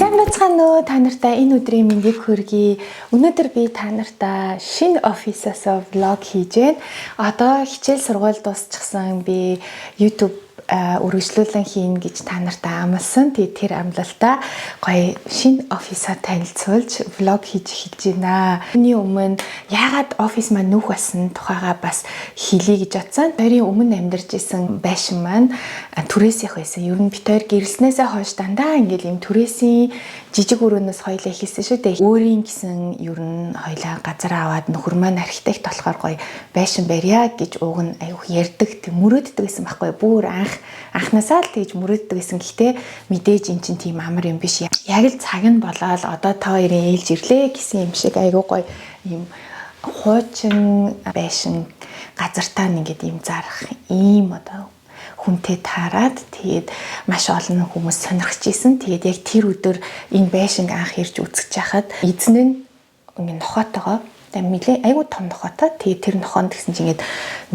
Сайн байцгаана уу та нартай энэ өдрийн мэндийг хүргэе. Өнөөдөр би та нартай шинэ офисоос влог хийж байна. Одоо хичээл сургууль дуусчихсан би YouTube үргэлжлүүлэн хийн гэж та нартай амласан. Тэгээд тэр амлалтаа гоё шинэ офисоо танилцуулж влог хийж эхэлж байна. Үүний өмнө яагаад офис маань нүүх болсон тухайгаа бас хэлье гэж бодсон. Хоёрын өмнө амьдарч исэн байшин маань түрээсийнх байсан. Ер нь бид хоёр гэрэлснээсээ хойш дандаа ингээл юм түрээсийн жижиг өрөөнөөс хоёлаа эхэлсэн шүү дээ. Өөрийн гэсэн ер нь хоёлаа газар аваад нөхөр маань архитект болохоор гоё байшин барья гэж ууг нь аюух ярддаг, мөрөөддөг гэсэн байхгүй. Бүр анхнаасаа л тэгж мөрөөддөг гэсэн. Гэхдээ мэдээж эн чинь тийм амар юм биш. Яг л цаг нь болоод одоо та хоёрын ээлж ирлээ гэсэн юм шиг аюу гоё юм хуучин байшин газартаа ингээд юм зарах ийм одоо хүнтэй таарад тэгээд маш олон хүмүүс сонирхож исэн. Тэгээд яг тэр өдөр энэ байшинг анх ирж үзэж байхад эзэн нь ингээд нохоотойгоо нэлээ айгуу том нохоотой. Тэгээд тэр нохоонд гэсэн чинь ингээд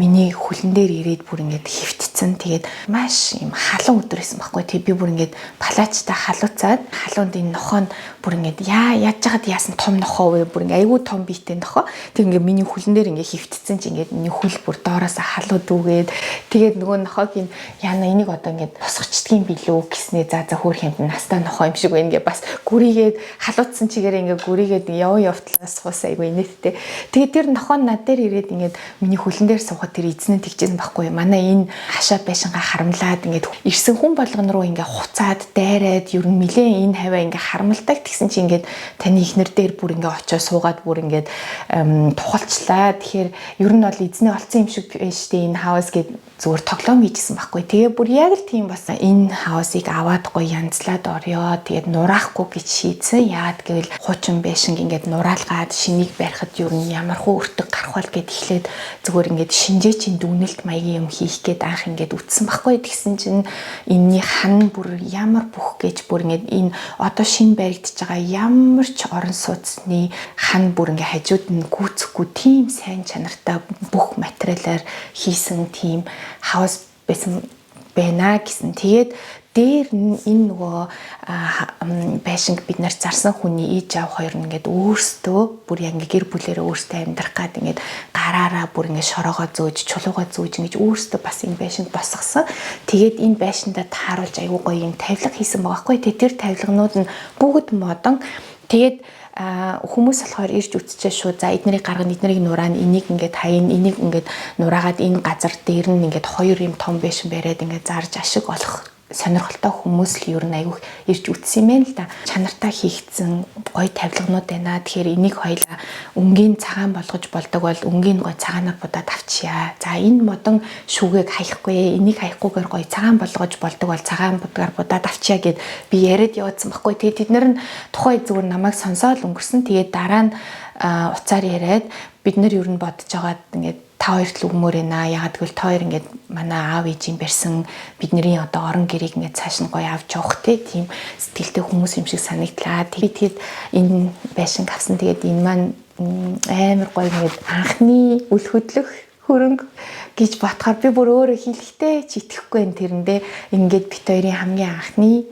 миний хүлэн дээр ирээд бүр ингээд хөвтцэн. Тэгээд маш юм халуун өдөр байсан байхгүй. Тэгээд би бүр ингээд палачтай халууцаад халуунд энэ нохоо нь бүр ингээд яаж яагаад яасан том нохоо вэ? Бүр ингээд айгуу том биетэй нохоо. Тэг ингээд миний хүлэн дээр ингээд хөвтцэн чи ингээд миний хөл бүр доороос халуу дүүгээд тэгээд нөгөө нохоог нь яана энийг одоо ингээд босгочдгийн билүү гэснээ за хөөх юмд настай нохоо юм шиг байна гэ бас гүрийгээд халууцсан чигээр ингээд гүрийгээд явтлаас суус айгуу инээдтэй. Тэгээд тэр нохоо над дээр ирээд ингээд миний хөлн дээр суухад тэр эзнээ тэгжсэн байхгүй. Манай энэ хашаа байшингаа харамлаад ингээд ирсэн хүн болгон руу ингээд хуцаад дайраад ер нь нилээ энэ хаваа ингээд харамлдаг тэгсэн чи ингээд таны ихнэр дээр бүр ингээд очиж суугаад бүр ингээд тухалчлаа. Тэгэхээр ер нь бол эзнээ олцсон юм шиг биш дээ энэ хаус гэд зүгээр тоглоом хийжсэн байхгүй. Тэгээ бүр яг л тийм бас энэ хаусыг аваад гоё янзлаад орё. Тэгээд нураахгүй гэж шийдсэн. Яагаад гэвэл хуучин байшинг ингээд нураалгаад шинийг барихад ер нь ямархуу өртөг гарах бол гэд эхлээд зүгээр ингээд шинжээ чин дүгнэлт маягийн юм хийх гээд анх ингээд үтсэн байхгүй. Тэгсэн чинь энэний хан бүр ямар бүх гэж бүр ингээд энэ одоо шинэ баригдаж байгаа ямар ч орон сууцны хан бүр ингээд хажууд нь гүйцэхгүй тийм сайн чанартай бүх материалаар хийсэн тийм хаус байсан байна гэсэн. Тэгээд дээр энэ нөгөө байшинг бид нар зарсан хүний ээж аав хоёр нь ингээд өөрсдөө бүр яг ингээд гэр бүлээрээ өөрсдөө амьдрах гад ингээд гараараа бүр ингээд шороогоо зөөж чулуугаа зөөж ингэж өөрсдөө бас энэ байшинд босгосон. Тэгээд энэ байшиндаа тааруулж аюу гоё юм тавилга хийсэн байгаа байхгүй. Тэр тавилганууд нь бүгд модон. Тэгээд хүмүүс болохоор ирж үтчихээ шүү. За эднэрийг гаргана, эднэрийг нураана, энийг ингээд хаяна, энийг ингээд нураагаад энэ газар дээр нь ингээд хоёр юм том байшин бариад ингээд зарж ашиг олох сонирхолтой хүмүүс л ер нь аягүй ирж үтсэн юм байна л да. Чанартай хийгдсэн гоё тавилганууд байна. Тэгэхээр энийг хоёлаа өнгийн цагаан болгож болдог бол өнгийн гоё цагаанаар будаад авчия. За энэ модон шүүгийг хаяхгүй, энийг хаяхгүйгээр гоё цагаан болгож болдог бол цагаан будгаар будаад авчия гэд би яриад явуулсан байхгүй. Тэгээд тэд нар нь тухай зүгээр намайг сонсоод өнгөрсөн. Тэгээд дараа нь уцаар яриад бид нар ер нь бодож байгаад ингээд та хоёрт л өгмөр ээ. Ягаад гэвэл та хоёр ингээд манай аав ээжийн барьсан бидний одоо орон гэрийг ингээд цааш нь гоё авч явах тийм сэтгэлтэй хүмүүс юм шиг санагдлаа. Тэгээд энэ байшин авсан. Тэгээд энэ маань амар гоё ингээд анхны үл хөдлөх хөрөнгө гэж бодохоор би бүр өөрөө хэлэхтэй ч итгэхгүй энэ тэрэндээ ингээд бит хоёрын хамгийн анхны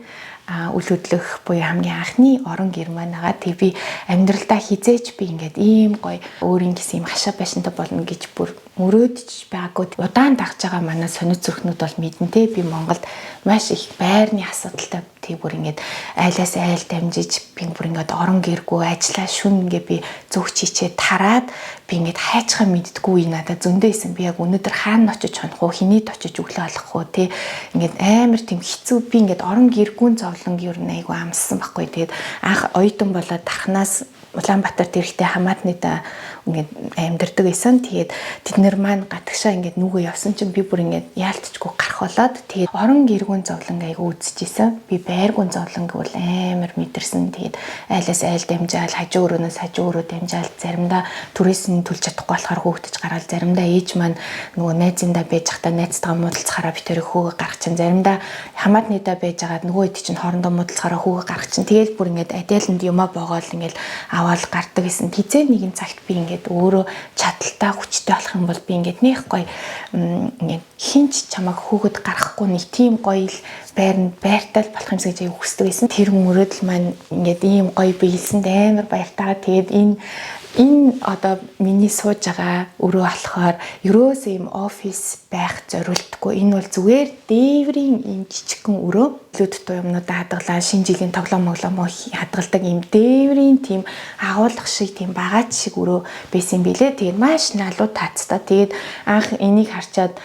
үл хөдлөх буюу хамгийн анхны орон гэр маань байгаа. Тэг би амьдралдаа хизээч би ингээд ийм гоё өөрийн гэсэн юм хашаа байшинтай болно гэж бүр мөрөөдж байгаагүй. Удаан дагж байгаа манай сониуц зүрхнүүд бол мэдэнтэй. Би Монголд маш их байрны асуудалтай тэг бүр ингээд айлаас айл дамжиж би бүр ингээд орон гэргүй ажиллаа шүн ингээд би зүгч хичээ тараад би ингээд хайчхаа мэддэггүй надад зөндөө исэн. Би яг өнөөдөр хаана очиж хонох уу, хинийд очиж өглөө алах уу тий ингээд амар тийм хэцүү. Би ингээд орон гэргүй зовлон ер нь айгу амссан байхгүй. Тэгээд анх оюутан болоод тархнаас Улаанбаатарт ирэхдээ хамаатныда ингээд амьдардаг байсан. Тэгээд тэд нар маань гадагшаа ингээд нүгөө явсан чинь би бүр ингээд яалтчгүй гарах болоод тэгээд орон гэргүүн зовлон айгу үзчихсэн. Би байргүүн зовлон гэвэл амар мэдэрсэн. Тэгээд айлаас айл дамжаал хажуу өрөөнөөс хажуу өрөө дамжаал заримдаа түрээс нь төлж чадахгүй болохоор хөөгдөж гараад заримдаа ээж маань нөгөө найзындаа байж захта найзтайгаа муудалцахаараа би тэрийг хөөгө гаргах чинь заримдаа хамаатныдаа байж агаад нөгөө хэд чинь хоорондоо муудалцахаараа хөөгө гаргах чинь тэгээд бүр ингээд адайланд юмаа боогоол ингээд аваад гардаг гэсэн. Хизээ нэгэн цагт би ингээд өөрөө чадaltaа хүчтэй болох юм бол би ингээд нэх гоё ингээд хинч чамайг хөөгд гаргахгүй нэг тийм гоё л байртай л болох юмсаа гэж хүсдэг байсан. Тэр мөрөдөл маань ингээд ийм гоё биелсэнд амар баяртайгаа тэгээд энэ одоо миний сууж байгаа өрөө болохоор ерөөсөө юм офис байх зориултгүй. Энэ бол зүгээр дээврийн юм жижигхэн өрөө. Илүү дутуу юмнууд хадгалаа, шинэ жилийн тоглоом хадгалдаг юм дээврийн тийм агуулга шиг тийм багаж шиг өрөө байсан юм билэ. Тэгээд маш налуу таацтай. Тэгээд анх энийг харчаад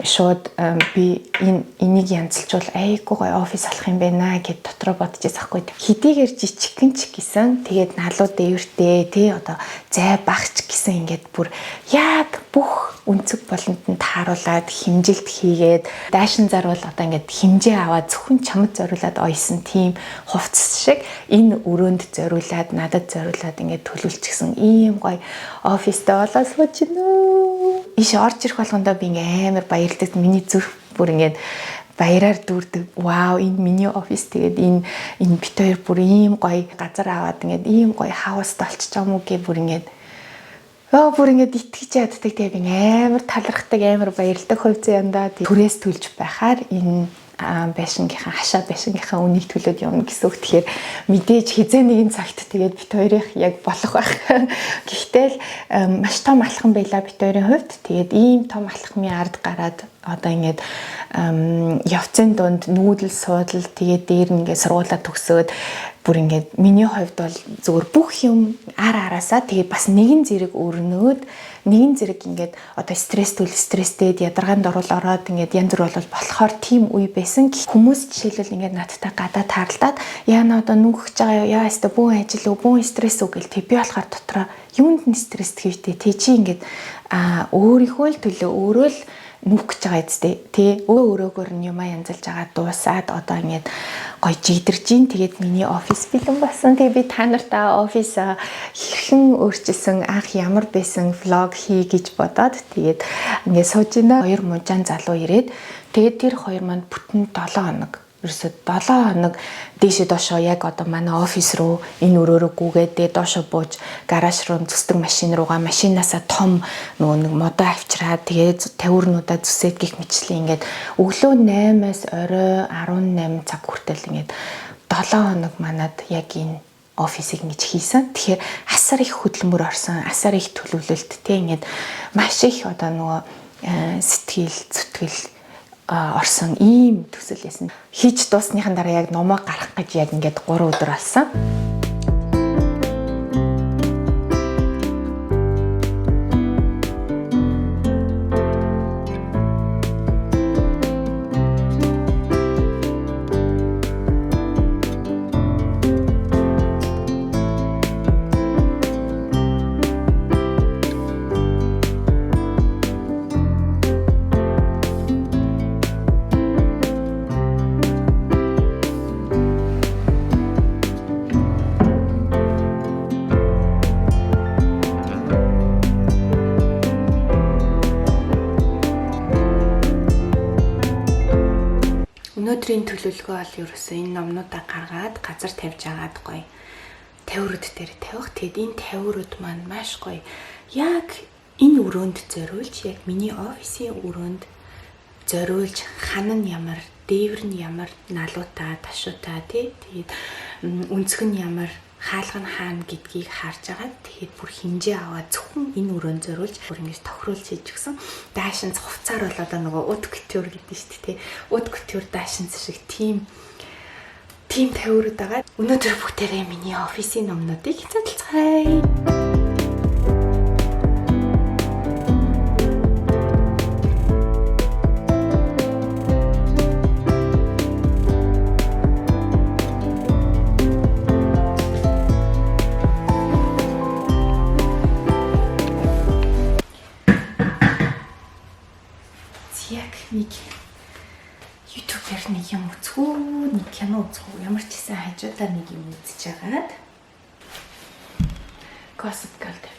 шууд би энийг янзлжуул айгүй гоё офис алах юм байна гэд дотроо бодчихсан байхгүй. Хэдийгээр жижигхэн ч гэсэн тэгээд налуу дээвэртэй тий одоо зай багч гэсэн ингээд бүр яг бүх үнцэг болонд нь тааруулаад химжилт хийгээд даашин зарвал одоо ингээд химжээ аваад зөвхөн чамд зориулаад ойсон тийм хувцас шиг энэ өрөөнд зориулаад надад зориулаад ингээд төлөвлөчихсөн ийм гоё офистэй болоо сууж гинөө. Иш орж ирэх болгондоо би ингээд амар баярлагдав. Миний зүрх бүр ингээд баяраар дүүрдэг. Вау, энэ миний офис. Тэгээд энэ бит хоёр бүр ийм гоё газар аваад ингээд ийм гоё хаус толчж байгаа мүү гэ бүр ингээд бүр ингээд итгэж яддаг. Тэгээд би амар талархдаг, амар баярлдаг хувьцаа янда. Түрээс төлж байхаар энэ байшингийнхаа хашаа байшингийнхаа үнийг төлөөд явна гэсэн үг. Тэгэхээр мэдээж хизээ нэгэн цагт тэгээд бит хоёрын яг болох байх. Гэхдээ л маш том алхам байлаа бит хоёрын хувьд. Тэгээд ийм том алхмын ард гараад одоо ингээд явцын дунд нүүдэл суудал тэгээд дээр нь ингээд сургуулаа төгсөөд бүр ингээд миний хувьд бол зөвхөн бүх юм араасаа тэгээд бас нэгэн зэрэг өрнөөд нэгэн зэрэг ингээд одоо стресстэйд ядаргаанд ороод ингээд янз бүр болохоор тийм үе байсан. Хүмүүс жишээлбэл ингээд надтай гадаа таарлаад яана одоо нүгэж байгаа яа өстө бүүн ажил уу бүүн стресс үү гэл тэг би болохоор дотроо юунд нь стресс гэвтэй тэг чи ингээд өөрийнхөө л төлөө өөрөө л нүгэж байгаа эцтэй тий өөрөөгөр нь юм янзалж байгаа дуусаад одоо ингээд гоё жигдэрж гин. Тэгээд миний офис бэлэн болсон. Тэгээд би та нартай офис хэрхэн өөрчилсөн анх ямар байсан влог хий гэж бодоод тэгээд ингээд сууж байна. 2 мужаан залуу ирээд тэгээд тэр хоёр маань бүтэн 7 хоног ерөөсөө 7 хоног дээшээ доошоо яг одоо манай офис руу энэ өрөөрөө гүгээд тэгээд доошоо бууж гараж руу зүсдэг машин руугаа машинаасаа том нөгөө нэг модоо авчираад тэгээд тавиурнуудаа зүсээд гих мэтлээ ингээд өглөө 8-аас орой 18 цаг хүртэл ингээд 7 хоног манад яг энэ офисыг ингэж хийсэн. Тэгэхээр асар их хөдөлмөр орсон, асар их төлөвлөлт тийм ингээд маш их одоо нөгөө сэтгэл зүтгэл орсон ийм төсөл байсан. Хийж дуусныхан дараа яг номоо гарах гэж яг ингээд 3 өдөр алсан. Өнөөдрийн төлөвлөгөө бол ерөөсөө энэ номнуудаа гаргаад газар тавьж агаад гоё тавиурууд дээр тавих. Тэгэд энэ тавиурууд маань маш гоё яг энэ өрөөнд зориулж яг миний офисын өрөөнд зориулж хана нь ямар, дээвэр нь ямар налуутай, ташуутай тий. Тэгээд өнцг нь ямар, хаалга нь хаана гэдгийг харж агаад тэгээд бүр хэмжээ аваад зөвхөн энэ өрөөнд зориулж бүр ингэж тохируулж хийж өгсөн. Даашинз хувцаар бол одоо нөгөө ут кутюр гэдэг шүү дээ тий. Ут кутюр даашинз шиг тийм тавиурууд байгаа. Өнөөдөр бүгдээрээ миний офисын номнуудыг хязгаарлацгаая. Нэг YouTube-ээр нэг юм үзэхүү, нэг кино үзэхүү, ямар ч гэсэн хажуудаа нэг юм үзэж агаад Gossip Girl тавьчих.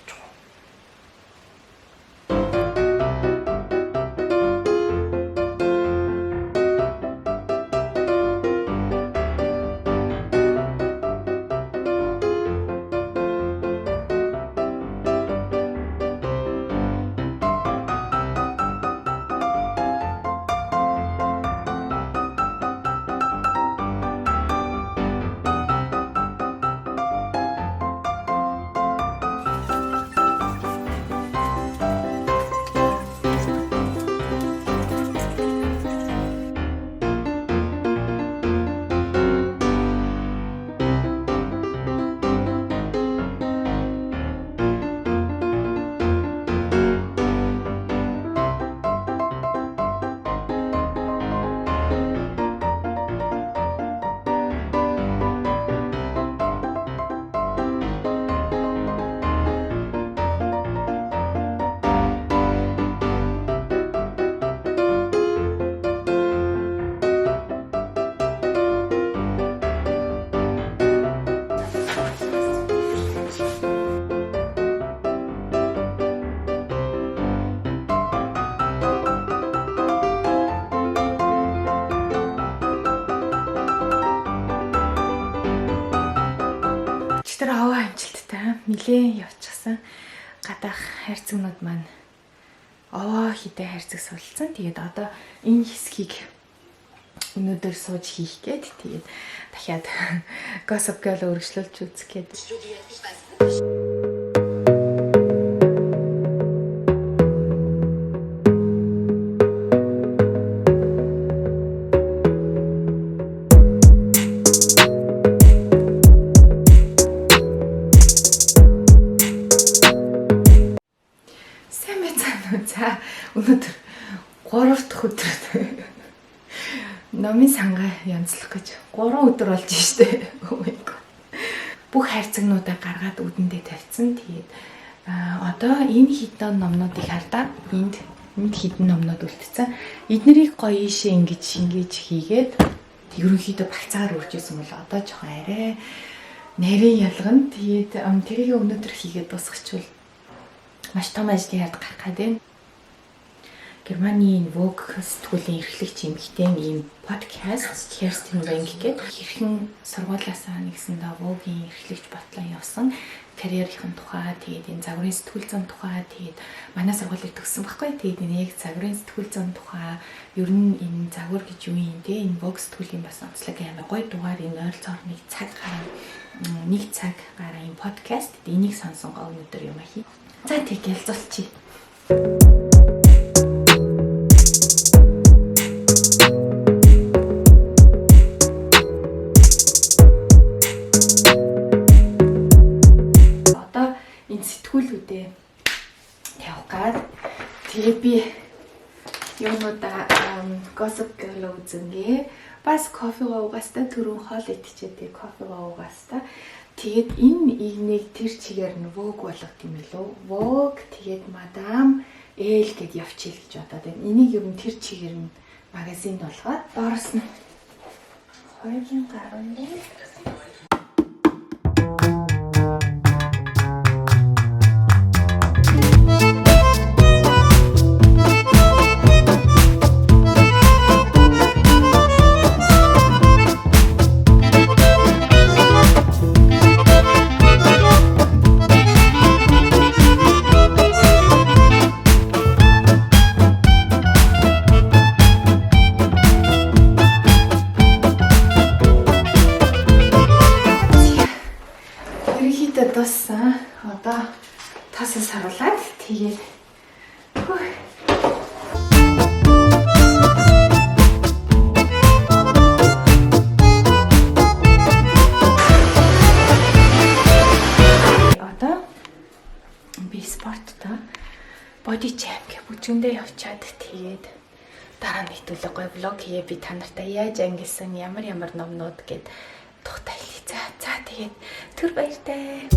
нилээн явчихсан. Гадаах хайрцагнууд маань овоо хідэ хайрцаг суулцсан. Тэгээд одоо энэ хэсгийг өнөөдөр сууж хийх гээд тэгээд дахиад Gossip Girl өргөжлүүлж үзэх гээд. За өнөөдөр 3 дахь өдөр номын сангаа янзлах гэж 3 өдөр болж штэ. Oh my god. Бүх хайрцагнуудаа гаргаад үдэндээ тавьсан. Тэгээд одоо энэ хідэн номнуудыг хардаад энд хідэн номнууд үлдсэн. Эднэрийг гоё ийшээ ингэж шингээж хийгээд ерөнхийдөө багцаагаар үржсэн бол одоо жоохон арай нарийн ялгана. Тэгээд тэрийг өнөөдөр хийгээд дуусгачихвал маш том ажлын ярд гарах гэдэг. Германы Vogue сэтгүүлийн эрхлэгч эмэгтэйн ийм подкаст Kerstin Wenk гэдэг хэрхэн сургуулиасаа нэгсэндээ Vogue-ийн эрхлэгч батлан явсан карьерийн тухай, тэгээд энэ загварын сэтгүүл зам тухай, тэгээд манай сургуулийг төгссөн байхгүй. Тэгээд энэ яг загварын сэтгүүл зам тухай, ер нь энэ загвар гэж юу юм те, энэ Vogue сэтгүүлийн бас онцлог амар гоё дугаар, энэ ойролцоогоор нэг цаг гараа ийм подкаст. Энийг сонсон гоо өнөөдөр юм ахи. За тэг ялцуулчих. Сэтгүүлүүдээ тавих гад тэгээд би юунуудаа Gossip Girl үзэнгээ бас кофегаа угаастаа түрүүн хоол идчихээ кофегаа угаастаа тэгээд энэ игнийг тэр чигээр нь Vogue болгох юм билүү Vogue тэгээд Madame Elle гэд явчихъя гэж бодоод байна. Энийг ер нь тэр чигээр нь магазинд болгоод доороос нь хоёрын гаруун дээр туссан. Одоо тасаа саруулаад тэгээд одоо би спорттой body jam гэх бүжгэндээ явчаад тэгээд дараа нь хэвлэг гоё влог хийе би та нартай яаж ангилсан ямар номнууд гэд тухтай хэлье. За тэгээд түр баяртай.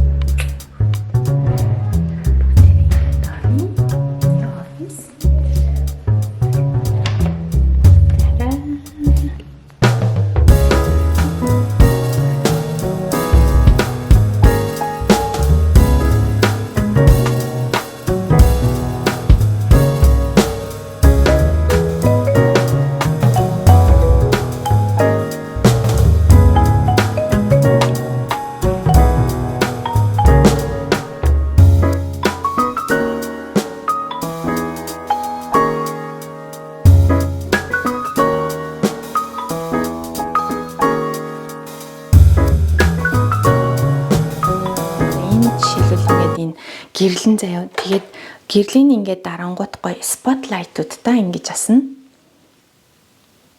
Гэрлэн заяа. Тэгээд гэрлийн ингээд дарангуут гоё спотлайтуудтай ингэж асна.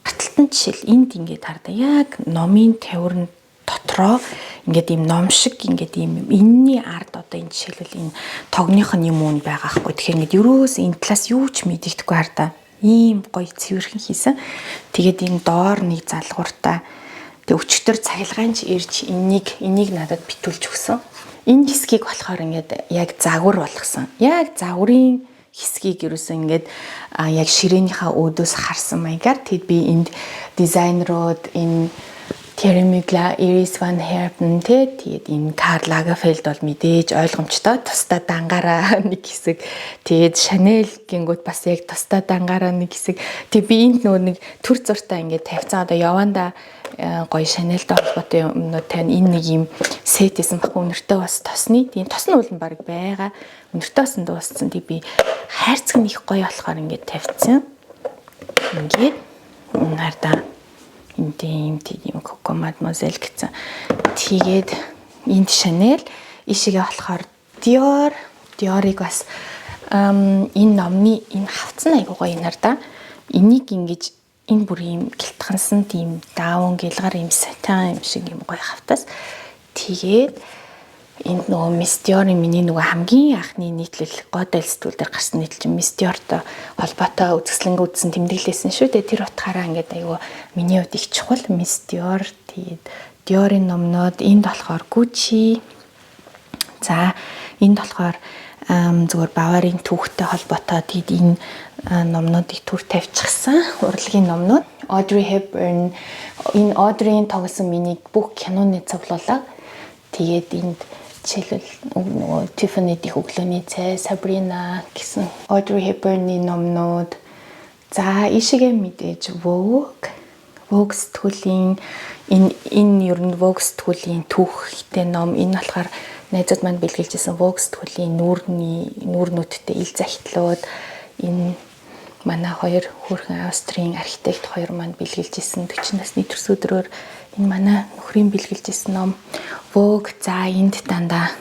Гарталтан жишээл энд ингээд хардаа яг номын тавирн дотроо ингээд ийм ном шиг ингээд ийм энэний ард одоо энэ жишээлбэл энэ тогных нь юм уу байгаа хгүй. Тэгэхээр ингээд ерөөс энэ талаас юу ч мэдэгдэхгүй хардаа ийм гоё цэвэрхэн хийсэн. Тэгээд энэ доор нэг залгууртай тэг өчтөр цахилгаанч ирж энийг надад битүүлж өгсөн. Энэ хэсгийг болохоор ингээд яг загвар болгосон. Яг загварын хэсгийг ерөөсөө ингээд яг ширээнийхээ өөдөөс харсан маягаар тэгэд би энд дизайнерууд энэ Carey Mugler, Iris van Herpen тэгээд энэ Karl Lagerfeld бол мэдээж ойлгомжтой. Тусдаа дангаараа нэг хэсэг. Тэгээд Chanel гингүүд бас яг тусдаа дангаараа нэг хэсэг. Тэгээд би энд нөгөө нэг төр зуртаа ингээд тавьцсан. Одоо яванда гоё Chanel-тэй холбоотой юмнууд тань энэ нэг юм сет хийсэн баггүй өнөртөө бас тосны. Тэгээд тосны уул нь баг байгаа. Өнөртөө бас дууссан. Тэгээд би хайрцаг нэг гоё болохоор ингээд тавьцсан. Ингээд нардаа энд юм Coco Mademoiselle гэсэн. Тэгээд энд Chanel, ишигээ болохоор Dior-ыг бас энэ номны энэ хавцсан айгуу гоё юмар да. Энийг ингэж энэ бүр юм гэлтгансан тийм даавн гэлгар юм сатин юм шиг юм гоё хавтас. Тэгээд энд нөгөө Miss Dior-ийн миний нөгөө хамгийн анхны нийтлэл годэл сэтгүүл дээр гарсан нийтлэл чинь Miss Dior-той холбоотой үзэсгэлэнгээ үзсэн тэмдэглэсэн шүү дээ. Тэр утгаараа ингээд айгүй миний хувьд их чухал Miss Dior. Тэгээд Dior-ийн номнууд энд болохоор Gucci. За энд болохоор зүгээр Bavaria-ийн түүхтэй холбоотой тэгээд энэ номнуудыг түр тавьчихсан урлагийн номнууд. Audrey Hepburn энэ Audrey-ийн тоглосон миний бүх киноны цуглуулга. Тэгээд энд жишээлбэл нөгөө Tiffany дэх өглөөний цай, Sabrina гэсэн Audrey Hepburn-ийн номнууд. За ишигээ мэдээж Vogue сэтгүүлийн энэ ер нь Vogue сэтгүүлийн түүхтэй ном. Энэ болохоор найзууд манд бэлгэлжсэн Vogue сэтгүүлийн нүүрнүүдтэй ил захидлууд. Энэ манай хоёр хүүхэн Австрийн архитект хоёр манд бэлгэлжсэн 40 насны төрс өдрөөр энэ манай нөхрийн бэлгэлжсэн ном Vogue. За энд дандаа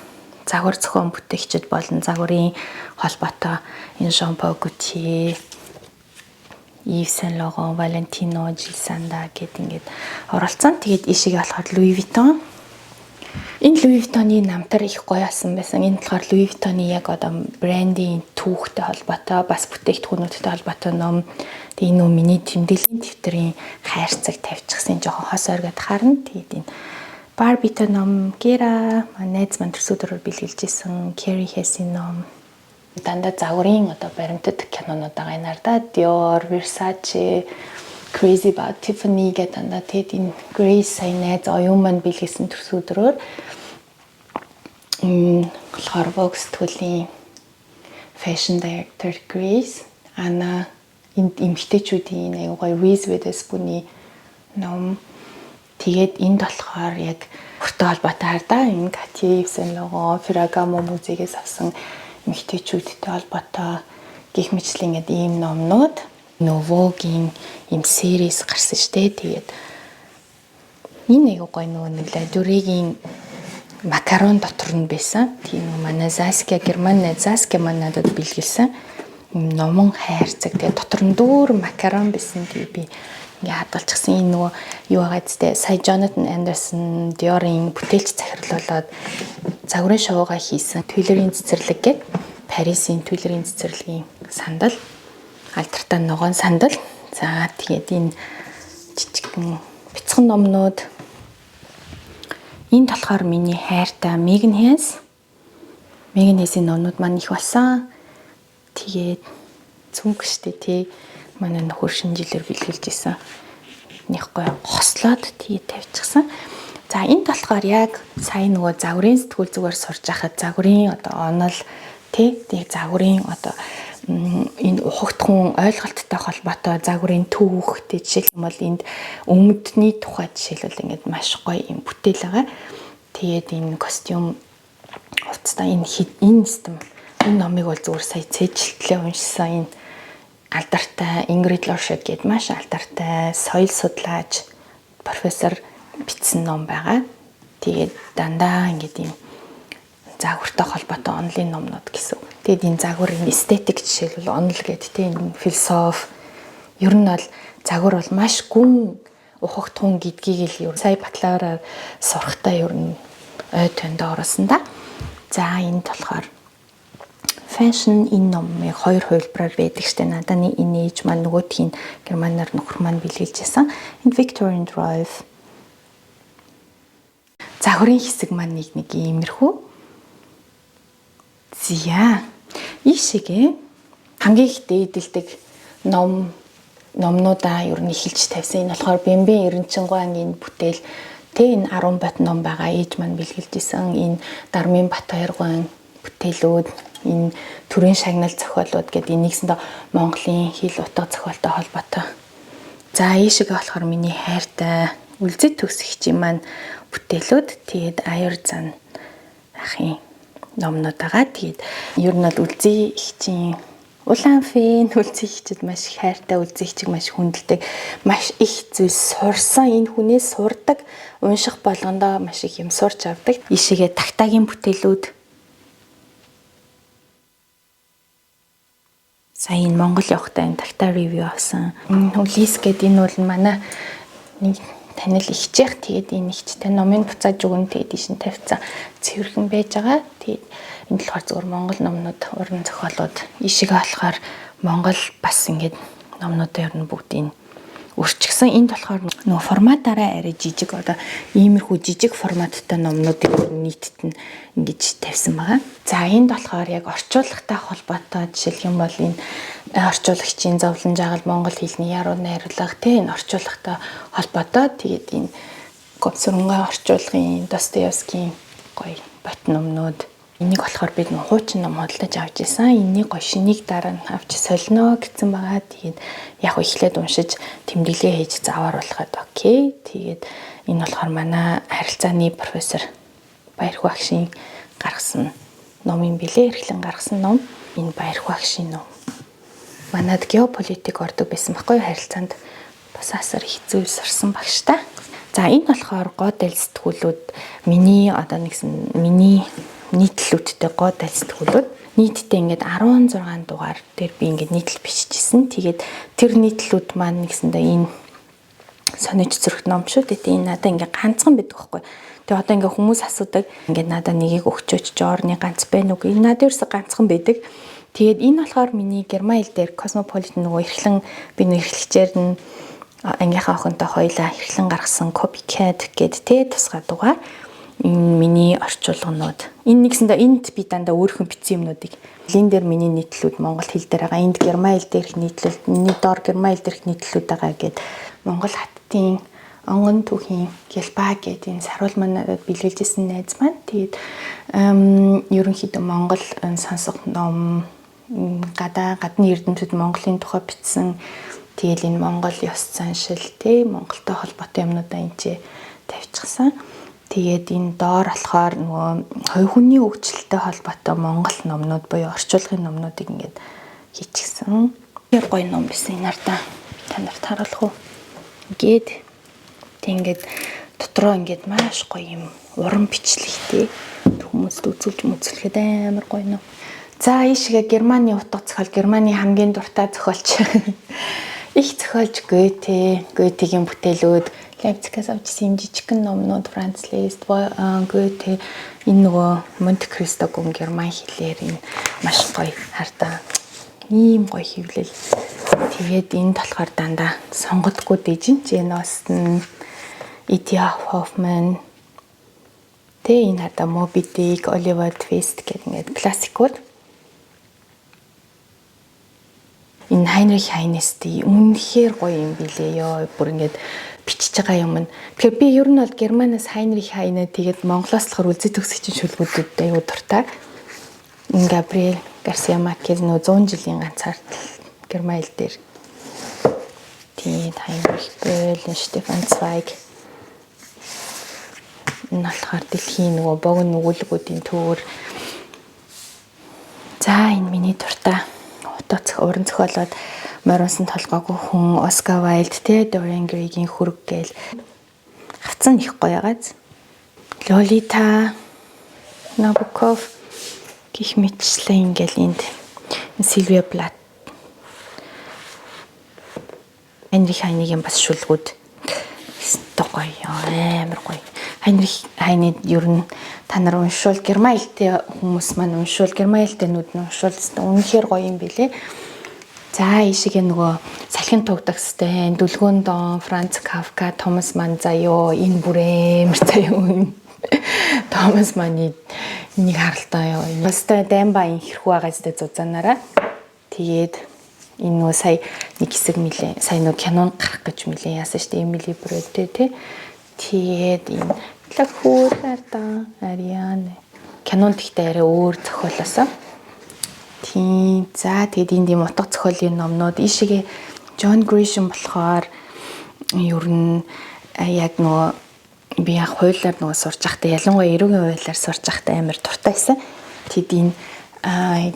загвар зохион бүтээгчид болон загварын холбоотой энэ Jean Paul Gaultier, Yves Saint Laurent, Valentino, Jil Sander гэд ингээд оролцсон. Тэгээд ишигээ болохоор Louis Vuitton. Энэ Louis Vuitton-ы намтар их гоё асан байсан. Энэ болохоор Louis Vuitton-ы яг одоо брендийн түүхтэй холбоотой бас бүтээгдэхүүнүүдтэй холбоотой ном. Тэгээ энэ миний тэмдэглэлийн дэвтрийн хайрцаг тавьчихсан жоохон хос ойргоод харна. Тэгээд энэ Barbie-тэй ном, Gera найз мань төрсөдрөөр бэлгэлжсэн Carey Hess-ийн ном. Дандаа загварын одоо баримтат кинонууд байгаа энэ арда Dior, Versace, Crazy About Tiffany гэдэг дандаа тэгээд энэ Grace сайн найз оюун маань бэлгэлсэн төрсөдрөөр болохоор Vogue сэтгүүлийн fashion director Grace Anna энд эмэгтэйчүүдийн аягүй гоё Reese Witherspoon-ийн ном. Тэгээд энд болохоор яг хүртэл холбоотой хардаа энэ Cartier, Yves Saint Laurent, Ferragamo музейгээс авсан эмэгтэйчүүдтэй холбоотой гих мэтлэн гэдэг ийм номнууд. Vogue-ийн ийм series гарсан штэ. Тэгээд энэ аягүй гоё нөгөө нэг Ladurée-гийн макарон дотор нь байсан. Тийм манай Saskia German Saskia маань надад бэлгэлсэн номон хайрцаг. Тэгээд дотор нь дүүр макарон байсан. Тэгээд би ингээ хадгалчихсан энэ нөгөө юу байгаа зү сая Jonathan Anderson Dior-ийн бүтээлч захирлуулаад загварын шоугаа хийсэн Tuileries цэцэрлэг гээд Парисын Tuileries цэцэрлэгийн сандал алдартай ногоон сандал. За тэгээд энэ жижигхэн бяцхан номнууд энд болохоор миний хайртай Megan Hess-ийн номнууд маань их болсон. Тэгээд цүнх штэ тий манай нөхөр шинжилээр бэлгэлж исэн. Них гоё хослоод тэгээд тавьчихсан. За энд болохоор яг сая нөгөө загварын сэтгүүл зүгээр сурж байхад загварын одоо онол тэгээд загварын одоо энэ ухагдхан ойлголттой холбоотой загварын түүх тэг жишээлбэл бол энд өмдний тухай жишээлбэл ингээд маш гоё юм бүтээл байгаа. Тэгээд энэ костюм хувцастай энэ систем энэ номыг бол зүгээр сая цээжилтлээ уншсан энэ алдартай Ingrid Lorschot гэдэг маш алдартай соёл судлаач профессор бичсэн ном байгаа. Тэгээд дандаа ингээд юм загвартай холбоотой онлын номнууд гэсэн. Тэгээд энэ загварын эстетик жишээлбэл онол гэдэг тийм философи ер нь бол загвар бол маш гүн ухагтхан гэдгийг л ер сая бакалавраар сурахтаа ер нь ой төнд орсон да. За энд болохоор fashion энэ номыг хоёр хувилбараар байдаг штэ. Надад энэ ээж маань нөгөөдхийн германаар нөхөр маань бэлгэлжсэн. Энэ Victorian Drive загварын хэсэг маань нэг иймэрхүү. Зя ишигээ хамгийн их дээдэлдэг ном номнуудаа ер нь эхэлж тавьсан. Энэ болохоор Бэмбэн Эренчингуангийн бүтээл. Тэ энэ 10 бот ном байгаа. Ээж маань бэлгэлж исэн. Энэ Дармын Батбаяр бүтээлүүд, энэ төрийн шагнал зохиолууд гэдэг энийгсэндээ Монголын хэл утга зохиолтой холбоотой. За ийшээгээ болохоор миний хайртай үлзий төгсөгчийн маань бүтээлүүд, тэгээд аяр зан ахын номнууд байгаа. Тэгээд ер нь бол үлзий ихчийн улаан фэн үлзий ихчид маш их хайртай, үлзий ихчиг маш хүндэлдэг, маш их зүйл сурсан, энэ хүнээс сурдаг, унших болгондоо маш их юм сурч авдаг. Ийшээгээ тагтаагийн бүтээлүүд. Сая энэ Монгол явахдаа энэ тагтаа ревю авсан. Энэ Улис гэдэг энэ бол манай нэг танил ихжих, тэгээд энэ ихчтэй номын буцааж өгөн, тэгээд ишин тавьцсан цэвэрхэн байж байгаа. Тэгээд энэ болохоор зөвхөн Монгол номнууд, уран зохиолууд. Ишигээ болохоор Монгол бас ингээд номнуудаа ер нь бүгдийг өрчгсөн. Энд болохоор нөгөө форматаараа арай жижиг, одоо иймэрхүү жижиг форматтай номнуудыг нийтэд нь ингэж тавьсан байгаа. За энд болохоор яг орчуулагтай холбоотой жишээлх юм бол энэ орчуулагчийн зовлон жаgal Монгол хэлний яруу найруулга, тэ энэ орчуулагтай холбоотой. Тэгээд энэ Говьсүрэнгийн орчуулгын Достоевскийн гоё бот номнууд. Энийг болохоор бид нэг хуучин ном худалдаж авч ирсэн. Энийг гоё шинийг дараа нь авч солино гэсэн байгаа. Тэгээд яг эхлээд уншиж тэмдэглэгээ хийж завааруулахад окей. Тэгээд энэ болохоор манай харилцааны профессор Баярхүү агшийн гаргасан ном юм билээ. Эрхлэн гаргасан ном. Энэ Баярхүү агшийн ном. Манад геополитик ордог байсан байхгүй харилцаанд бас асар хэцүү сурсан багш та. За энэ болохоор гоо дал сэтгүүлүүд миний одоо нэгсэн миний нийтлэлүүдтэй гоо дал сэтгүүлүүд нийтдээ ингээд 16 дугаар дээр би ингээд нийтлэл биччихсэн. Тэгээд тэр нийтлэлүүд маань нэгсэндээ энэ сонирч зүрх ном шүү дээ. Энэ надаа ингээд ганцхан байдаг байхгүй. Тэгээ одоо ингээд хүмүүс асуудаг ингээд надаа нэгийг өгчөөч жоорны ганц байна уу? Энэ надад ерөөсө ганцхан байдаг. Тэгээд энэ болохоор миний герман хэл дээр Cosmopolitan нөгөө эрхлэн би нэг эрхлэгчээр нь ангийнхаа охинтой хоёлаа эрхлэн гаргасан Copycat гэдэг тэ тусгай дугаар. Энэ миний орчуулгынууд. Энэ нэгсэндээ энд би дандаа өөрийнхөө бичсэн юмнуудыг энэ дээр миний нийтлүүд монгол хэл дээр байгаа. Энд герман хэл дээрх нийтлэл, миний доор герман хэл дээрх нийтлүүд байгаа гэд Монгол хаттын онгон түүхийн гэлбаа гэдэг энэ саруулман надад бэлгэлжсэн найз маань. Тэгээд ерөнхийдөө Монгол сонсох ном, гадны эрдэмтэд Монголын тухай бичсэн. Тэгэл энэ Монгол ёс заншил те Монголтой холбоотой юмнуудаа энэ тавьчихсан. Тэгээд энэ доор болохоор нөгөө хувь хүний хөгжилтэй холбоотой Монгол номнууд буюу орчуулгын номнуудыг ингээд хийчихсэн. Яг гоё ном байсан энэ ардаа та нарт харуулах уу? Ингээд тэгээд дотроо ингээд маш гоё юм уран бичлэгтэй хүмүүст үзүүлж мүцэлхэд амар гоё ном. За ийшгээ Германы утга зохиол, Германы хамгийн дуртай зохиолч их зохиолч Goethe-гийн бүтээлүүд Лейпцигээс авчихсан юм жижигхэн номнууд Франц Лист, Goethe энэ нөгөө Монте Кристо гүн герман хэлээр энэ маш гоё хардаа ийм гоё хэвлэл. Тэгээд энд болохоор дандаа сонгодгүй дэжин Jane Austen, E.T. Hoffmann тэ энэ хардаа Moby Dick, Oliver Twist гэх ингээд классикууд. Энэ Хайнрих Хайнести үнэхээр гоё юм билээ ёо. Бүр ингээд бичиж байгаа юм. Тэгэхээр би ер нь бол Германаас Хайнрих Хайне тэгээд Монголоос болохоор үлзий төгсөгчийн шүлгүүдэд аюу дуртай. Габриэл Гарсиа Маркез нөө 100 жилийн ганцаардл герман хэл дээр. Тэгээд Хайнрих Бöll, Стефан Zweig энэ болохоор дэлхийн нөгөө богино өгүүлбэрүүдийн төвөр. За энэ миний дуртай уран зохиолоод Моринсон толгойгүй хүн, Оскар Вайлд, Dorian Gray-гийн хүрэг гээл хавцсан их гоё гааз. Лолита, Набоков гих мэтчлэн ингээл энд Сильвия Плат. Хайнрих Хайнегийн бас шүлгүүд гоё амар гоё. Хайнрих Хайне ер нь та нар уншвал герман хэлтэй хүмүүс маань уншвал герман хэлтэйнүүд нь уншвал үнэхээр гоё юм билэ. За ийшээгээ нөгөө салхин тугдагстай Дүлгүүн Дон, Франц Кафка, Томас Манн заяо энэ бүр амар заяо. Томас Манны нэг харалтаа ёо. Бастай Дамба энэ хэрхүү байгаа зү зузаанаараа. Тэгээд Энэ нөгөө сая нэг хэсэг мэлээ. Сая нөгөө кинон гарах гэж мэлээ яасан шүү дээ. Emily Brode тий. Тэгээд энэ Лахурата Ариан кинонд ихтэй арай өөр зохиолоосоо. Тийм. За тэгээд энэ дэм утга зохиолын номнууд ийшээгээ John Grisham болохоор ер нь яг нөгөө би яг хуулиар нөгөө сурч байхдаа ялангуяа эрүүгийн хуулиар сурч байхдаа амар дуртай байсан. Тэгэд энэ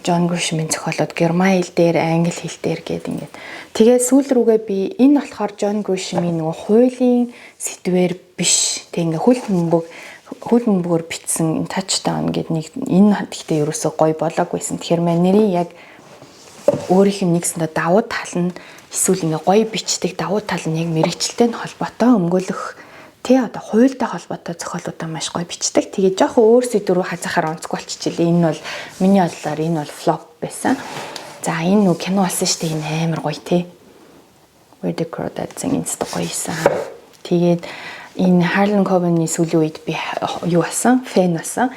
John Grisham-ийн зохиолууд герман хэл дээр, англи хэл дээр гээд ингээд. Тэгээд сүүл рүүгээ би энэ болохоор John Grisham-ийн нөгөө хуулийн сэдвэр биш. Тэг ингээд хөл бөмбөгөөр бичсэн touchdown гэдэг нэг энэ гэхдээ ерөөсөө гоё болоогүйсэн. Тэгэхээр маань нэрийн яг өөрийнх нь нэгсэндээ давуу тал нь эсвэл ингээ гоё бичдэг давуу тал нь яг мэрэгчлэлтэй нь холбоотой өмгөөлөх тий одоо хуультай холбоотой зохиолуудаа маш гоё бичдэг. Тэгээд жоохон өөр сэдв рүү хазахаар онцгүй болчихжээ. Энэ бол миний бодлоор энэ бол flop байсан. За энэ нүү кино болсон шүү дээ. Энэ амар гоё тий. Where the Crawdads Sing-ийн гоёсан. Тэгээд энэ Harlan Coben-ийн сүүлийн үед би юу басан? Фэн басан.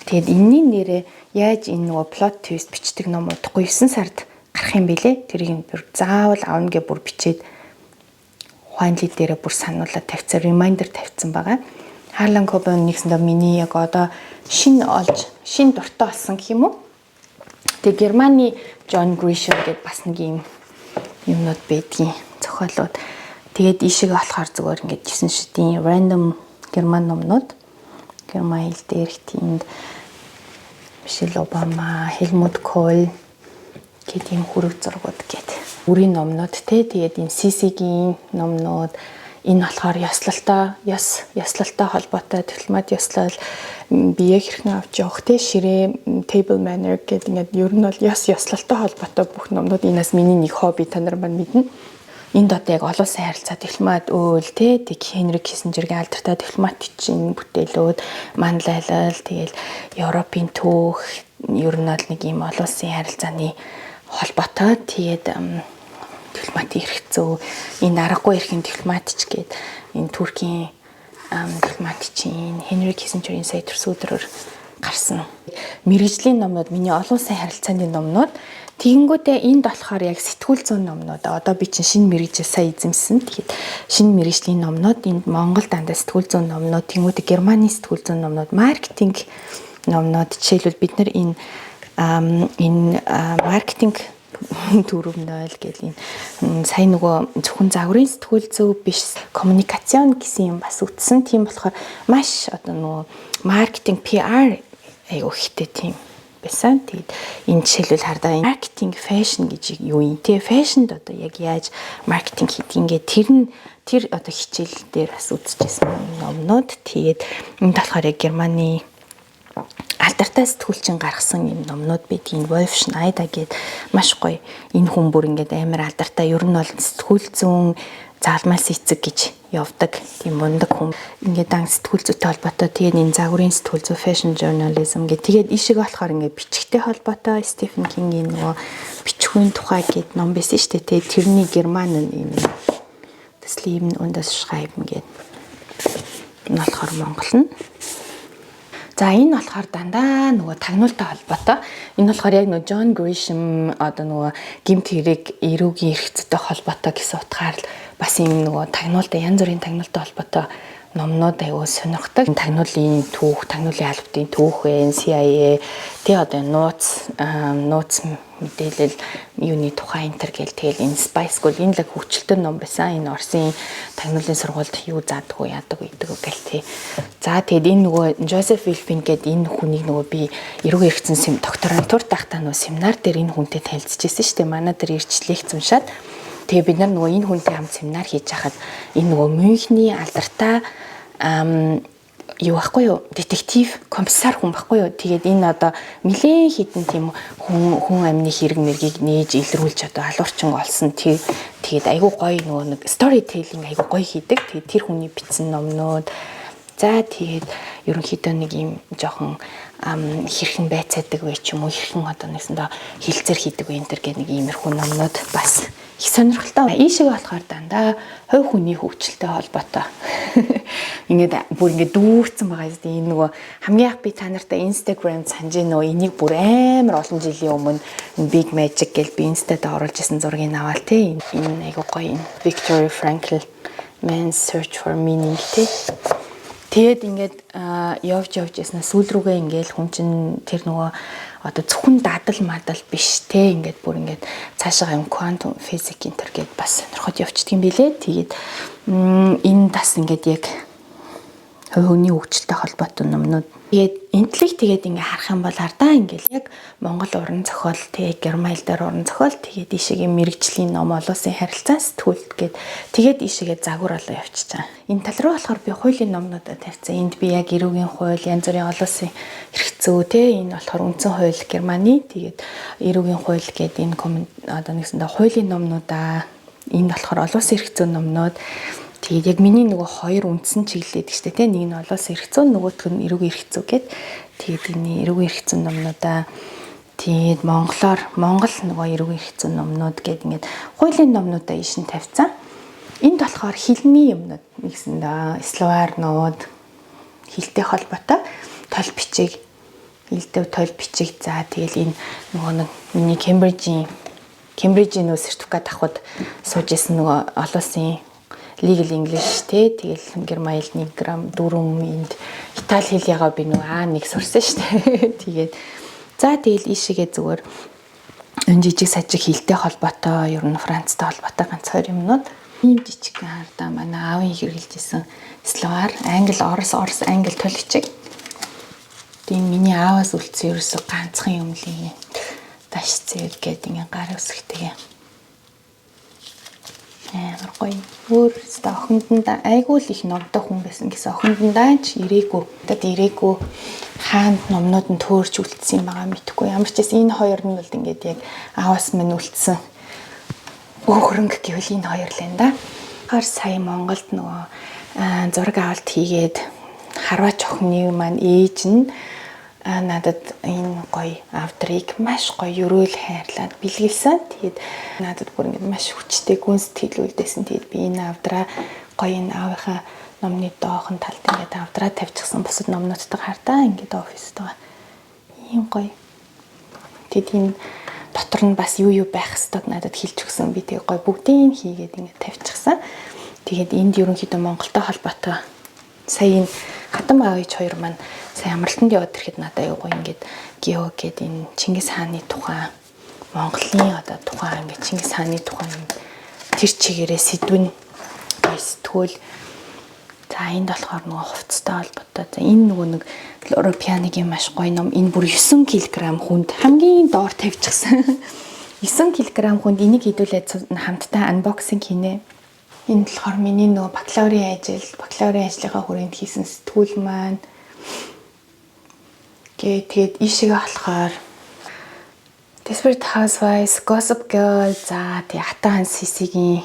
Тэгээд энэний нэрээ яаж энэ нөгөө plot twist бичдэг ном удахгүй 9 сард гарах юм бэлээ. Тэрийг бүр заавал аавна гэж бүр бичээд Хуанли дээрээ бүр сануулаад тавьсан, reminder тавьсан байгаа. Harlan Coben нэгсэндээ миний яг одоо шин дуртай болсон гэх юм уу? Тэгээ Германы John Grisham гэдэг бас нэг юм юмнууд байдгийн зохиолууд. Тэгээд ийшээгээ болохоор зүгээр ингээд 9 шидийн random герман номнууд. Герман хэл дээрх тиймд Michelle Obama, Helmut Kohl гэдэг юм хүрэг зургууд гэдэг. Үрийн номнууд те тэгээд энэ CC-гийн номнууд энэ болохоор ёслолтой холбоотой дипломат ёслол бие хэрхэн авч явах те ширээ table manner гэдэг ингээд ер нь бол ёслолтой холбоотой бүх номнууд энэс миний нэг хобби та нар маань мэднэ. Энд одоо яг олон улсын харилцаа дипломат өөл те тэг Henry Kissinger-ийн алдартай дипломатичийн бүтээлүүд манлайлал тэгэл Европын түүх ер нь бол нэг юм олон улсын харилцааны холбоотой тэгээд дипломатын хэрэгцээ энэ аргагүй эрхийн дипломатич гээд энэ Туркийн дипломатичийн Henry Kissinger-ийн сая төрсөдрөөр гарсан мэрэгжлийн номнууд миний олон улсын харилцааны номнууд тэгэнгүүтээ энд болохоор яг сэтгүүл зүйн номнууд одоо би чинь шинэ мэрэгжил сая эзэмсэн. Тэгэхээр шинэ мэрэгжлийн номнууд энд Монгол дандаа сэтгүүл зүйн номнууд тэнгүүтээ Германы сэтгүүл зүйн номнууд маркетинг номнууд жишээлбэл бид нар энэ маркетинг төрөвнөл гэл энэ сая нөгөө зөвхөн загварын сэтгүүл зүй биш коммуникац гэсэн юм бас үтсэн. Тийм болохоор маш одоо нөгөө маркетинг PR аюу ихтэй тийм байсан. Тэгээд энэ жишээлбэл хардаа маркетинг фэшн гэж юу юм те фэшнд одоо яг яаж маркетинг хийдгийг тэр одоо хичээл дээр бас үзчихсэн номнууд. Тэгээд энэ болохоор яг Германы алдартай сэтгүүлчин гаргасан юм номнууд байдгийн Wolf Schneider гэдэг маш гоё энэ хүн бүр ингээд амар алдартай ер нь бол сэтгүүл зүүн заалмаас эцэг гэж явдаг тийм мундаг хүн ингээд дан сэтгүүл зүйтэй холбоотой тэгээд энэ загварын сэтгүүл зүй fashion journalism гэх тэгээд ишиг болохоор ингээд бичгтэй холбоотой Стефен Кингийн нөгөө бичгүйн тухай гэд ном байсан шүү дээ тэрний герман юм das Leben und das Schreiben гэд энэ болохоор Монгол нь за энэ болохоор дандаа нөгөө тагнуултай холбоотой. Энэ болохоор яг нөгөө John Grisham одоо нөгөө гэмт хэрэг эрүүгийн эрхцэлтэй холбоотой гэсэн утгаар л бас юм нөгөө тагнуултай янз бүрийн тагнуултай холбоотой номнууд аягүй сонирхдаг. Тагнуулын түүх, тагнуулын албатын түүх вэ, CIA тий одоо нууц мэдээлэл юуны тухай энэ төр гэл тэгэл энэ Spice School энэ л хөгжилтөр ном байсан. Энэ Оросын тагнуулын сургуульд юу заадаг уу яадаг гэдэг гэл тий. За тэгэд энэ нөгөө Joseph Wilpin гэдэг энэ хүнийг нөгөө би эрүүгийн эрхцэн докторантур тахтаа нөгөө семинар дээр энэ хүнтэй танилцчихсэн шүү дээ. Манай дээр ирж лекц уншаад тэгээ бид нар нөгөө энэ хүнтэй хамт семинар хийж хахад энэ нөгөө Мюнхний алдартай юу байхгүй юу детектив комиссар хүн байхгүй юу тэгээд энэ одоо нэлээд хідэн тийм хүн амны хэрэг мэргийг нээж илрүүлж одоо алуурчин олсон тэгээд айгүй гоё нөгөө нэг story telling айгүй гоё хийдэг тэгээд тэр хүний бичсэн номнууд за тэгээд ерөнхийдөө нэг юм жоохон хэрхэн байцаадаг вэ ч юм уу хэрхэн одоо нэгсэндээ хилцэр хийдэг вэ энэ төр гэх нэг иймэрхүү номнууд бас их сонирхолтой. Ийшээ болохоор дандаа хувь хүний хөгжилтэй холбоотой Ингээд бүр ингээд дүүрсэн байгаа юм. Энэ нөгөө хамгийн анх би та нартай Instagram санаж нөө энийг бүр амар олон жилийн өмнө Big Magic гэж би Insta-д оруулж исэн зургийг аваал те. Энэ айгуу гоё энэ Viktor Frankl Man's Search for Meaning те. Тэгээд ингээд явж яснаа сүүл рүүгээ ингээд хүн чинь тэр нөгөө одоо зөвхөн дадал мадал биш те ингээд бүр ингээд цаашаа юм quantum physics энэ гээд бас сонирхоод явчихдаг юм билэ. Тэгээд энэ бас ингээд яг хувийн хөгжилтэй холбоотой номнууд. Тэгээд энтлэг тэгээд ингээ харах юм бол ардаа ингээл яг Монгол уран зохиол тэгээд Герман хэл дээр уран зохиол тэгээд ийшээгээ мэрэгжлийн ном олонсын харилцаа сэтгүүлд гээд тэгээд ийшээгээ загвар олоо явчихж байгаа. Энэ тал руу болохоор би хуулийн номнуудаа тавьсан. Энд би яг эрүүгийн хууль, янз бүрийн олонсын хэрэгцээ те энэ болохоор үндсэн хууль Германы тэгээд эрүүгийн хууль гээд энэ одоо нэгсэндээ хуулийн номнуудаа энэ болохоор олонсын хэрэгцээ номнууд. Тэгээд яг миний нөгөө хоёр үндсэн чиглэлээд гэжтэй те нэг нь олоос эрхцүү нөгөөх нь эрүүгийн эрхцүү гэд тэгээд энэ эрүүгийн эрхцүү номнуудаа тэгээд Монгол нөгөө эрүүгийн эрхцүү номнууд гэд ингээд хуулийн номнуудаа ишин тавьцсан. Энд болохоор хэлний юмнууд нэгсэндээ словарнууд хэлтэй холбоотой тол бичиг хэлтэй тол бичиг за тэгэл энэ нөгөө нэг миний Кембрижийн нөө сертификат авахд сууж исэн нөгөө олоосын legal English те тэгэл Герман хэл 1 грамм 4 энд Итали хэл ягаа би нөгөө А1 сурсан шүү дээ. Тэгээд за тэгэл ийшээгээ зүгээр энэ жижиг сажиг хэлтэй холбоотой ер нь Францтай холбоотой ганц хоёр юмнууд ийм жижиг хардаа манай аавын хэрэгжилжсэн словар, англи, орос, англи төл бичиг. Тийм миний ааваас үлдсэн ерөөсө ганцхан юм лээ. Даш зэрэг гэдэг ингээ гар үсгтэйгээ. Амар гоё. Өөр өстө охиндоо айгүй л их номтой хүн байсан гэсэн охиндоо ч ирээгүй. Тэгэд ирээгүй хаанд номнууд нь төөрч үлдсэн юм байгаа мэдхгүй. Ямар ч гэсэн энэ хоёр нь бол ингээд яг аавас минь үлдсэн. Хөрөнгө гэвэл энэ хоёр л энэ да. Хар сая Монголд нөгөө зураг авалт хийгээд харваач охины маань ээж нь надад энэ гоё авдрыг маш гоё өрөөл хайрлаад бэлгэлсэн. Тэгээд надад бүр ингэ маш хүчтэй гүн сэтгэл үлдээсэн. Тэгээд би энэ авдраа гоё энэ аавынхаа номны доохон талд ингэ авдраа тавьчихсан. Бусад номнуудтай хардаа ингэ оффист байгаа. Ийм гоё. Тэгээд энэ дотор нь бас юу байх ёстойг надад хэлж өгсөн. Би тэг гоё бүгдийг хийгээд ингэ тавьчихсан. Тэгээд энд ерөнхийдөө Монголтой холбоотой сая энэ хатам аав ээж хоёр маань сая амралтанд яваад ирэхэд надад аягүй ингээд гео гэдэг энэ Чингис хааны тухай Монголын одоо тухай ингээд Чингис хааны тухай тэр чигээрээ сэдвэн сэтгүүл за энд болохоор нөгөө хувцастай холбоотой за энэ нөгөө нэг Европианыгийн маш гоё ном энэ бүр 9 кг хүнд хамгийн доор тавьчихсан 9 кг хүнд энийг хэдүүлээд хамтдаа анбоксинг хийнэ. Энэ болохоор миний нөгөө бакалаврын ажлынхаа хүрээнд хийсэн сэтгүүл маань. Тэгээд ийшээгээ болохоор Desperate Housewives, Gossip Girl, за тий Хатан Сисигийн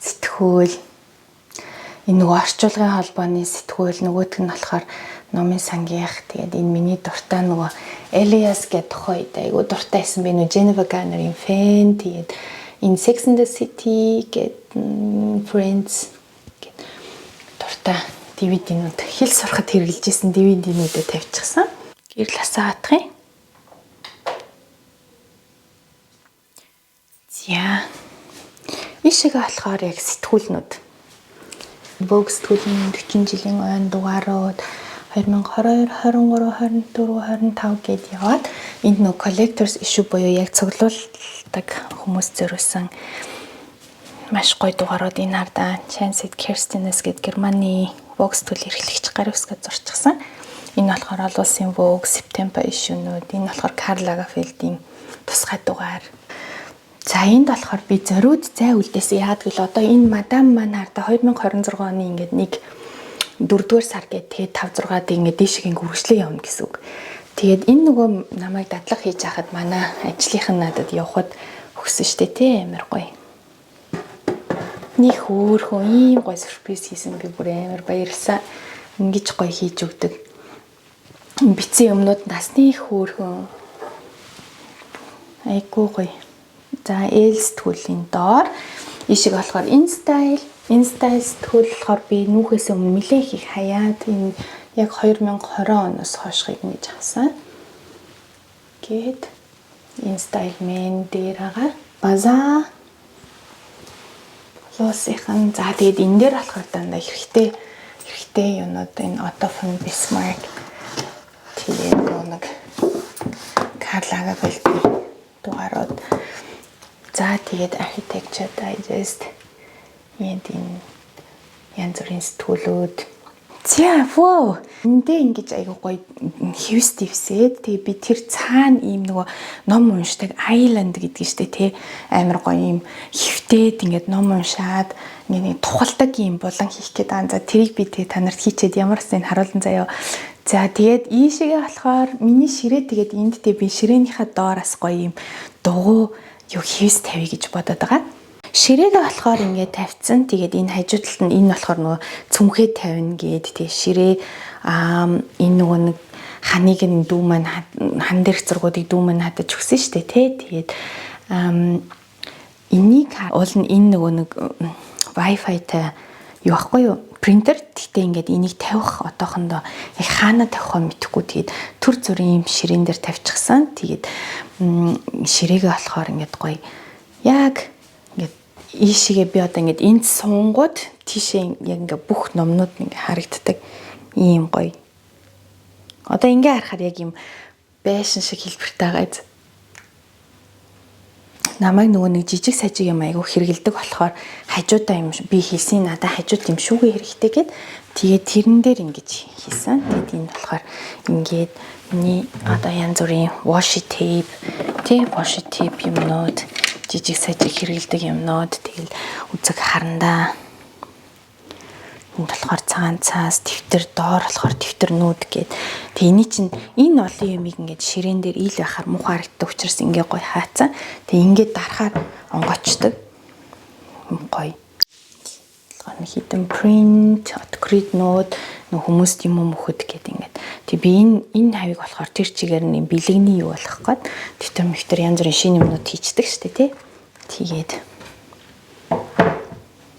сэтгүүл. Энэ нөгөө орчуулгын холбооны сэтгүүл нөгөөх нь болохоор номын сангийнх. Тэгээд энэ миний дуртай нөгөө Elias гэдэг тухай айгуу дуртай байсан би нөгөө Jennifer Garner-ийн фэн. Тэгээд энэ Sex and the City гэдэг Friends гэдэг дуртай DVD-нүүд хэл сурахад хэрэгжилжсэн DVD-нүүдэд тавьчихсан. Гэрэл хасаа хатах юм. За. Ишээгээ болохоор яг сэтгүүлнүүд. Vogue сэтгүүлийн 40 жилийн ойн дугаарууд 2022, 23, 24, 25 гээд яваад энд нөгөө collectors issue буюу яг цуглуулдаг хүмүүс зориулсан маш гоё дугаарууд энэ хардаа Chances Kirstines гэдэг Германы Vogue сэтгүүл эрхлэгч гар үсгээд зурчихсан. Энэ болохоор олон улсын Vogue September issue-нүүд, энэ болохоор Karl Lagerfeld-ийн тусгай дугаар. За энд болохоор би зориуд зай үлдээсэн. Яагаад гэвэл одоо энэ мадам маань хардаа 2026 оны ингээд нэг 4-р сар гээд тэгээд 5-6-ад ингээд дэшигийн үргэлжлээ явна гэсэн үг. Тэгээд энэ нөгөө намайг дадлага хийж хахад манай ажлынх нь надад явхад өгсөн штэ тий амар гоё. Них хөөхөн ийм гоё сюрприз хийсэн би бүр амар баярлсан. Ингэж гоё хийж өгдөг. Бицэн юмнууд насны хөөхөн. Айгуу гоё. За L сэтгүүлийн доор ишиг болохоор InStyle Энэ стайл сэтгүүл болохоор би нүүхээс өмнө нэлээд их хаяад энэ яг 2020 оноос хойшхыг ингэж авсан. Гээд энэ стайл мен дээр байгаа. База лосийнхан за тэгээд энэ дээр болохоор дандаа хэрэгтэй юмнууд энэ Otto von Bismarck тэгээд нэг Karl Lagerfeld дугаарууд за тэгээд Architecture Digest энэ янз бүрийн сэтгүүлүүд за воо эндээ ингэж айгуу гоё хэвс дэвсээд тэгээ би тэр цаана ийм нөгөө ном уншдаг Island гэдэг штэ тий амар гоё ийм хэвтээд ингээд ном уншаад нэг тухалдаг юм болон хийх гээд байгаа. За тэрийг би тэгээ та нарт хийчээд ямар ч юм харуулсан заяа. За тэгээд ийшээгээ болохоор миний ширээ тэгээд энд тэгээ би ширээнийхээ доораас гоё ийм дугуй юу хэвс тавья гэж бодоод байгаа. Ширээгээ болохоор ингээд тавьсан. Тэгээд энэ хажуу талд нь энэ болохоор нөгөө цүмхээ тавина гээд тэгээ ширээ энэ нөгөө нэг ханыг нь дүү маань хан дээрх зургуудыг дүү маань хадаж өгсөн шүү дээ тий. Тэгээд энийг уул нь энэ нөгөө нэг Wi-Fi-тай юу ахгүй юу? Принтер гэхдээ ингээд энийг тавих одоохондоо яг хаана тавихаа мэдэхгүй тэгээд төр зүрийн юм ширээн дээр тавьчихсан. Тэгээд ширээгээ болохоор ингээд гоё яг ингээд ийшээгээ би одоо ингээд энд суунгууд тийшээ яг ингээд бүх номнууд ингээд харагддаг ийм гоё. Одоо ингээд харахаар яг юм байшин шиг хэлбэртэй байгаа. Намайг нөгөө нэг жижиг сажиг юм айгу хэрэгэлдэг болохоор хажуудаа юм би хийсэн надад хажууд юм шүүгээ хэрэгтэй гэд тэгээд тэрэн дээр ингэж хийсэн. Тэгээд энэ болохоор ингээд миний одоо янз бүрийн washi tape юмнууд жижиг сажиг хэрэгэлдэг юмнууд тэгэл үзэг харандаа энд болохоор цагаан цаас дэвтэр доор болохоор дэвтэрнүүд гээд тэг эний чинь энэ олон юмыг ингээд ширээн дээр ил байхаар муухай харагддаг учраас ингээ гоё хаацсан. Тэг ингээд дарахаар онгоцдог. Гоё. Нэг хитэн print, autocrat нууд хүмүүст юм мөхөд гээд ингээд. Тэг би энэ хавийг болохоор тэр чигээр нь бэлэгний юу болох гээд дэвтэр янз бүрийн шинэ юмнууд хийчдэг штэ тий. Тэгээд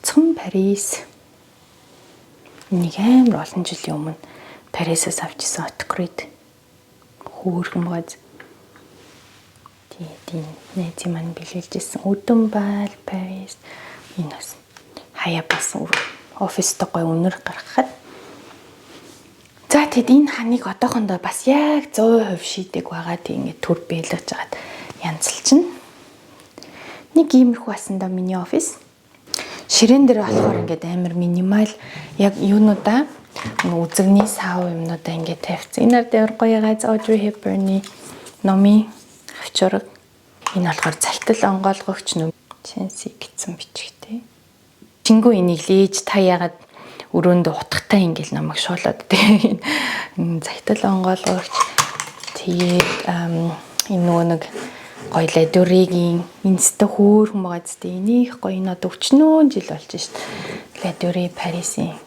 цөм Парис нэг амар олон жилийн өмнө Парисаас авчихсан autocrat хөөрхөн гоц. Тэгээд найз маань бэлгэлжсэн өдөн баал Парис энэ бас хаяа басан оффистой гой өнөр гаргахад. За тэгэд энэ ханыг одоохондоо бас яг 100% шийдэг байгаа. Тэг ингээд төр бэлгэж жагаад янзлчин. Нэг иймэрхүү басандаа миний офис. Ширээн дээр болохоор ингээд амар минимал яг юунуудаа үзэгний сав юмнуудаа ингээд тавьсан. Энэ дээр гоё газ Audrey Hepburn-ы номын авчурга. Энэ болохоор цалтал онгойлгогч нүг Chancy гэсэн бичгтэй. Чингүү энийг лээж та ягаад өрөөнд утгатай ингээл намайг шуулаад тэ. Цалтал онгойлгогч. Тэгээд энэ нөгөө нэг гоё ладүригийн инстэ хөөрхөн байгаа зү энийг гоё энэ одоо 40 жил болж шít. Ладүри Парисын.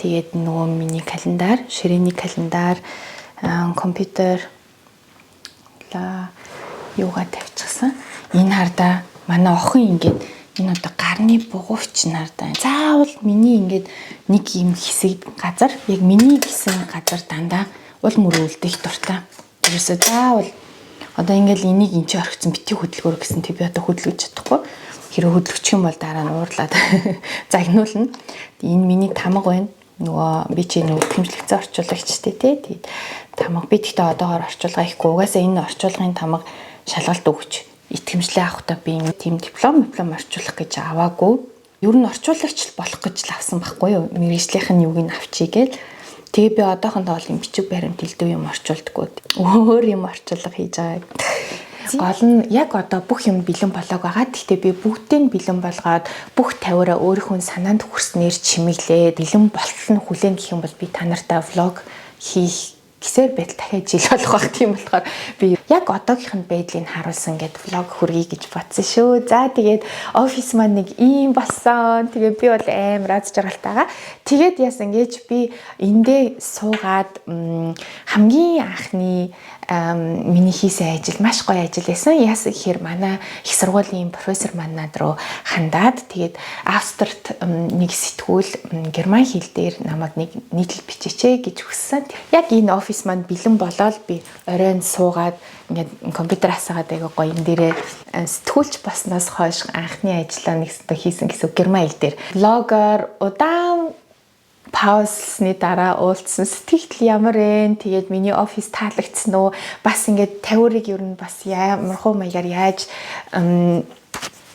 Тэгээд нөгөө миний календар, ширээний календар, компьютер юугаа тавьчихсан. Энэ хардаа манай охин ингээд энэ одоо гарны бугуйч нардаа. Заавал миний ингээд нэг юм хэсэг газар, яг миний гэсэн газар дандаа уул мөрүүлдэх дуртай. Тэрээсээ заавал одоо ингээл энийг энэ чи орхисон бити хөдөлгөөр гэсэн тий би одоо хөдөлгөж чадахгүй. Хэрэв хөдөлгөчих юм бол дараа нь уурлаад загнуулна. Энэ миний тамга байна. Нөгөө би чи нөгөө тэмцлэгцэн орчуулагчтэй тий. Тэгээд тамга би тэгтээ одоогоор орчуулга хийхгүй. Угаасаа энэ орчуулгын тамга шалгалт өгч итгэмжлээ авахдаа би энэ тийм диплом орчуулах гэж аваагүй. Ер нь орчуулагч болох гэж л авсан байхгүй юу? Мэргэжлийнх нь юуг нь авчий гээл. Тэгээ би одоохондоо бол юм бичиг баримт дэлдүү юм орчуулдаггүй. Өөр юм орчуулга хийж байгаа. Гол нь яг одоо бүх юм бэлэн болоог байгаа. Гэхдээ би бүгдийг бэлэн болгоод бүх тавиараа өөрийнхөө санаанд хүрснээр чимэглээ. Бэлэн болтол нь хүлээн гэх юм бол би та нартай влог хийх гэсээр байтал дахиад жил болох байх. Тийм болохоор би яг одоогийнхын байдлыг харуулсан гэд влог хүргэе гэж бодсон шүү. За тэгээд офис маань нэг ийм болсон. Тэгээ би бол амар аз жаргалтайгаа. Тэгээд яасан гэж би эндээ суугаад хамгийн анхны миний хийсэн ажил маш гоё ажил байсан. Яасан гэхээр манай их сургуулийн профессор маань над руу хандаад тэгээд Австрид нэг сэтгүүл герман хэл дээр намайг нэг нийтлэл бичээч гэж хүссэн. Яг энэ офис маань бэлэн болоод би оройн суугаад ингээд компьютер асаагаад байгаа гоё энэ дээрээ сэтгүүлч баснаас хойш анхны ажлаа нэг өстө хийсэн гэсэн герман хэл дээр блогоор удаан паузсны дараа уулзсан. Сэтгэл ямар вэ? Тэгээд миний офис таалагдсан уу? Бас ингээд 50-ыг ер нь бас ямархуу маягаар яаж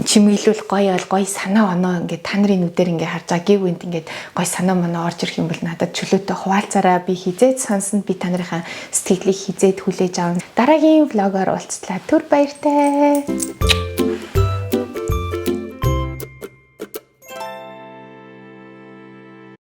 чимэглүүл гоё санаа оноо ингээд та нарын нүдээр ингээд харж байгаа гів үнд ингээд гоё санаа моноо орж ирэх юм бол надад чөлөөтэй хуваалцаараа би хизээд сонсон би та нарынхаа сэтгэлийг хизээд хүлээж авна. Дараагийн влогоор уулзлаа. Түр баяртай.